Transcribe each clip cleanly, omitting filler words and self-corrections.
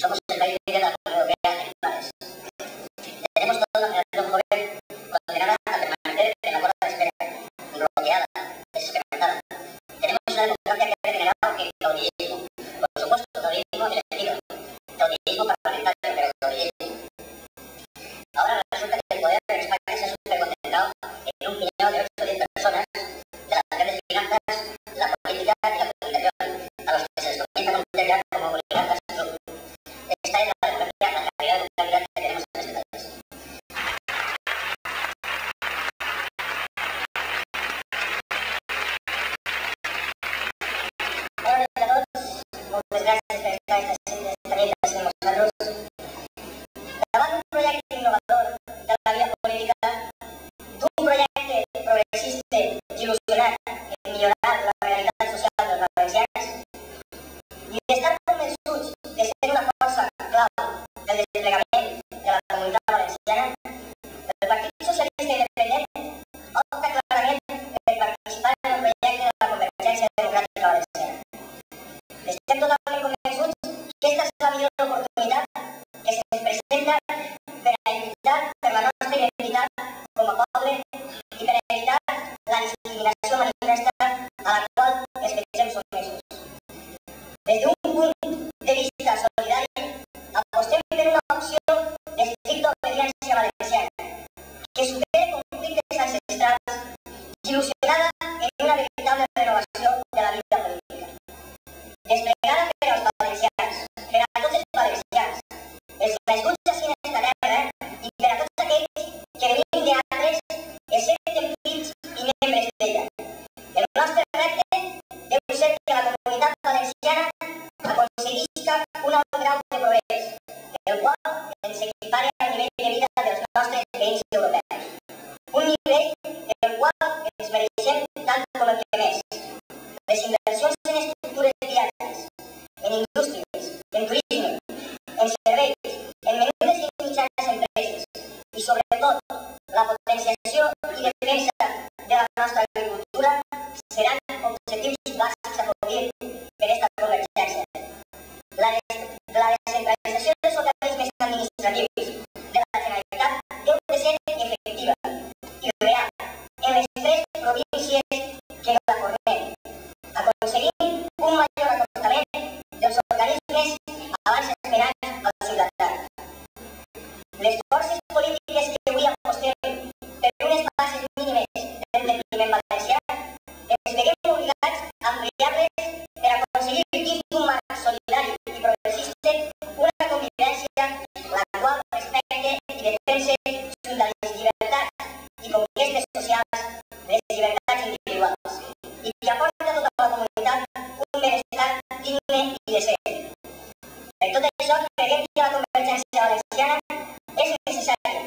Somos el país líder de la Unión Europea en bares. Tenemos toda una generación joven condenada a permanecer en la cola de espera, bloqueada, desesperanzada. Tenemos una democracia que ha degenerado en caudillismo. Por supuesto, caudillismo elegido. Caudillismo parlamentario, pero caudillismo. Ahora resulta que el poder en España se ha superconcentrado en un puñado de 8 o 10 personas de las grandes finanzas, la política y la comunicación, a los que se les comienza a considerar como oligarcas. Esta es la democracia, la calidad de democracia que tenemos en este país. Hola a todos, muchas gracias por estar esta nit amb nosaltres. Davant d'un projecte innovador de la vida política, d'un projecte progressista i il·lusionat en millorar la realitat social dels valencians, i d'estar convençuts de ser una força clau del desplegament de la comunitat valenciana, el Partit Socialista Independent opta clarament per participar en el projecte de la Convergència Democràtica Valenciana. Estem totalment convençuts que aquesta és la millor oportunitat que se'ns presenta per a lluitar per la nostra identitat com a poble i per a evitar la discriminació manifesta a la qual ens veiem sotmesos. Des d'un punt de vista solidari, apostem per una opció d'estricta obediència valenciana, que supere conflictes ancestrals i il·lusionada en una veritable renovació de la vida política. Desplegada per als valencians, per a tots els valencians, els nascuts ací en esta terra i per a tots aquells que venim d'altres i senten fills i membres d'ella. El nostre repte deu ser que la comunitat valenciana aconseguisca un alt grau de progrés, el qual ens equipare al nivell de vida dels nostres veïns europeus. Un nivell del qual ens mereixem tant com el que més. Les inversions en estructures viàries, en indústries, en turisme, en serveis, en menudes i mitjanes empreses i, sobretot, la potenciació i defensa de la nostra agricultura seran objectius bàsics a cobrir per aquesta convergència. La descentralització dels organismes administratius de la Generalitat deu de ser efectiva i real en les 3 províncies que la formem, aconseguint un major acostament dels organismes abans esperats al ciutadà. Les forces polítiques que avui apostem per unes bases mínimes d'endeutament valencià ens veiem obligats a ampliar-les per aconseguir dins d'un marc solidari i progressista una convivència la qual respecte i defensa junt a les llibertats i conquestes socials les llibertats individuals i que aporta a tota la comunitat un benestar digne i decent. Per tot això, creiem que la convergència valenciana és necessària.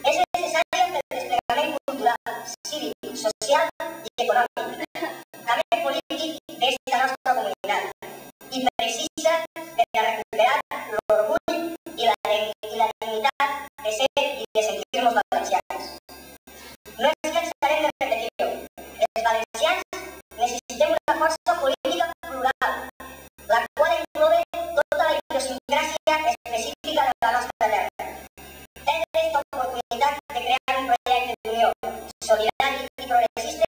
És necessària pel desplegament cultural, cívic, social i econòmic, també polític d'esta nostra comunitat i precisa per a recuperar l'orgull i la dignitat de ser i de sentir-nos valencians. No ens cansarem de repetir-ho. Els valencians necessitem una força política plural, la qual engloba tota la idiosincràsia específica de la nostra terra. Perdre aquesta oportunitat de crear un projecte d'unió solidari i progressista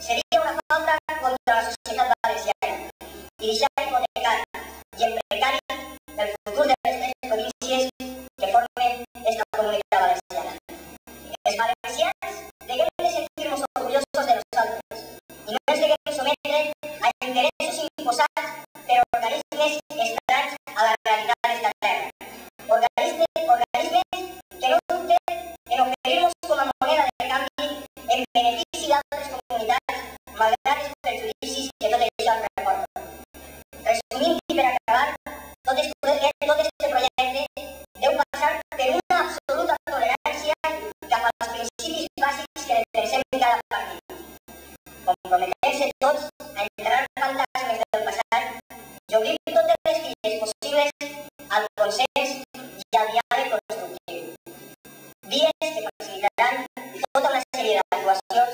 seria una falta contra la societat valenciana i deixar hipotecat i en precari el futur de les 3 províncies que formen esta comunitat valenciana. Els valencians deguem de sentir-nos orgullosos de nosaltres i no ens deguem sometre a interessos imposats per organismes estranys a la realitat d'esta terra. Organismes que no dubten en oferir-nos com a moneda de canvi en benefici d'altres comunitats, malgrat els prejudicis que tot això reporta. Resumint i per acabar, tot este projecte deu passar per una absoluta tolerància cap als principis bàsics que defensem en cada partit. Comprometem-se tots a enterrar fantasmes del passat i obrir totes les vies possibles al consens i al diàleg constructiu. Vies que facilitaran tota una sèrie d'actuacions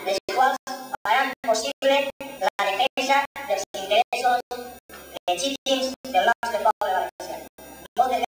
les quals faran possible la defensa defensa dels interessos legítims del nostre poble valencià. Moltes